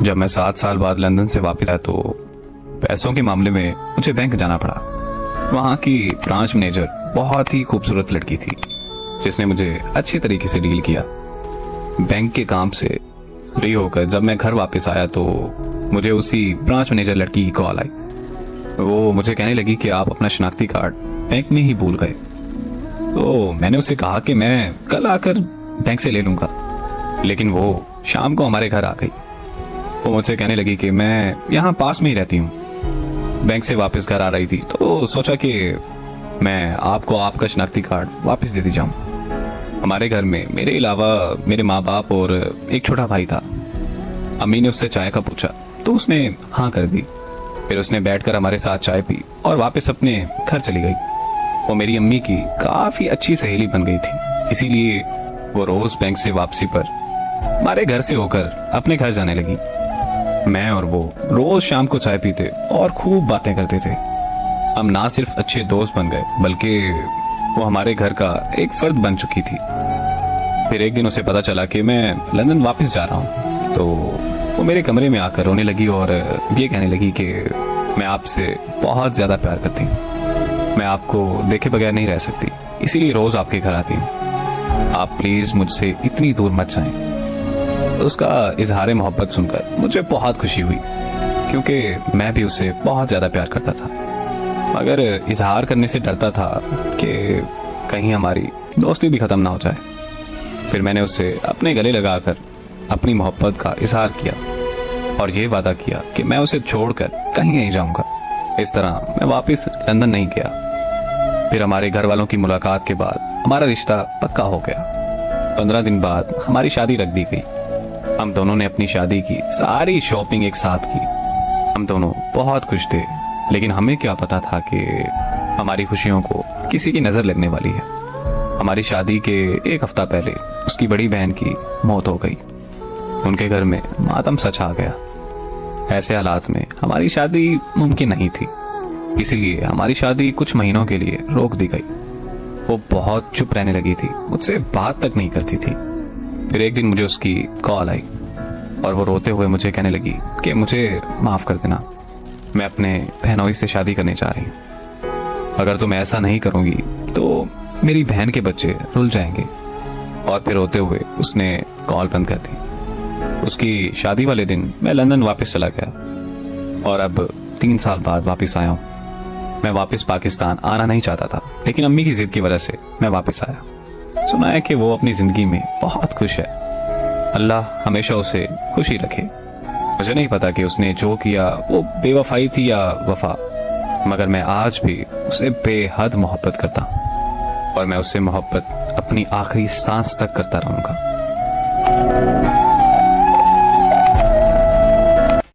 जब मैं 7 साल बाद लंदन से वापस आया तो पैसों के मामले में मुझे बैंक जाना पड़ा। वहाँ की ब्रांच मैनेजर बहुत ही खूबसूरत लड़की थी जिसने मुझे अच्छे तरीके से डील किया। बैंक के काम से फ्री होकर जब मैं घर वापस आया तो मुझे उसी ब्रांच मैनेजर लड़की की कॉल आई। वो मुझे कहने लगी कि आप अपना शनाख्ती कार्ड बैंक में ही भूल गए। तो मैंने उसे कहा कि मैं कल आकर बैंक से ले लूंगा, लेकिन वो शाम को हमारे घर आ गई। वो मुझसे कहने लगी कि मैं यहाँ पास में ही रहती हूँ, बैंक से वापस घर आ रही थी तो सोचा कि मैं आपको आपका शनाख्ती कार्ड वापस दे दी जाऊं। हमारे घर में मेरे अलावा मेरे माँ बाप और एक छोटा भाई था। अम्मी ने उससे चाय का पूछा तो उसने हाँ कर दी। फिर उसने बैठकर हमारे साथ चाय पी और वापस अपने घर चली गई। वो मेरी अम्मी की काफी अच्छी सहेली बन गई थी, इसीलिए वो रोज बैंक से वापसी पर हमारे घर से होकर अपने घर जाने लगी। मैं और वो रोज शाम को चाय पीते और खूब बातें करते थे। हम ना सिर्फ अच्छे दोस्त बन गए बल्कि वो हमारे घर का एक फर्द बन चुकी थी। फिर एक दिन उसे पता चला कि मैं लंदन वापस जा रहा हूँ तो वो मेरे कमरे में आकर रोने लगी और ये कहने लगी कि मैं आपसे बहुत ज्यादा प्यार करती हूँ, मैं आपको देखे बगैर नहीं रह सकती, इसीलिए रोज आपके घर आती हूँ, आप प्लीज मुझसे इतनी दूर मत जाएं। उसका इजहार मोहब्बत सुनकर मुझे बहुत खुशी हुई क्योंकि मैं भी उससे बहुत ज्यादा प्यार करता था, मगर इजहार करने से डरता था कि कहीं हमारी दोस्ती भी खत्म ना हो जाए। फिर मैंने उसे अपने गले लगाकर अपनी मोहब्बत का इजहार किया और ये वादा किया कि मैं उसे छोड़कर कहीं नहीं जाऊंगा। इस तरह मैं वापस लंदन नहीं गया। फिर हमारे घर वालों की मुलाकात के बाद हमारा रिश्ता पक्का हो गया। 15 दिन बाद हमारी शादी रख दी गई। हम दोनों ने अपनी शादी की सारी शॉपिंग एक साथ की। हम दोनों बहुत खुश थे, लेकिन हमें क्या पता था कि हमारी खुशियों को किसी की नजर लगने वाली है। हमारी शादी के एक हफ्ता पहले उसकी बड़ी बहन की मौत हो गई। उनके घर में मातम सा छा गया। ऐसे हालात में हमारी शादी मुमकिन नहीं थी, इसीलिए हमारी शादी कुछ महीनों के लिए रोक दी गई। वो बहुत चुप रहने लगी थी, मुझसे बात तक नहीं करती थी। फिर एक दिन मुझे उसकी कॉल आई और वो रोते हुए मुझे कहने लगी कि मुझे माफ कर देना, मैं अपने बहनोई से शादी करने जा रही हूँ। अगर तुम ऐसा नहीं करोगी तो मेरी बहन के बच्चे रुल जाएंगे। और फिर रोते हुए उसने कॉल बंद कर दी। उसकी शादी वाले दिन मैं लंदन वापस चला गया और अब 3 साल बाद वापस आया हूँ। मैं वापस पाकिस्तान आना नहीं चाहता था, लेकिन अम्मी की जिद की वजह से मैं वापस आया। सुना है कि वो अपनी जिंदगी में बहुत खुश है। अल्लाह हमेशा उसे खुशी रखे। मुझे नहीं पता कि उसने जो किया वो बेवफाई थी या वफा, मगर मैं आज भी उसे बेहद मोहब्बत करता हूँ और मैं उससे मोहब्बत अपनी आखिरी सांस तक करता रहूंगा।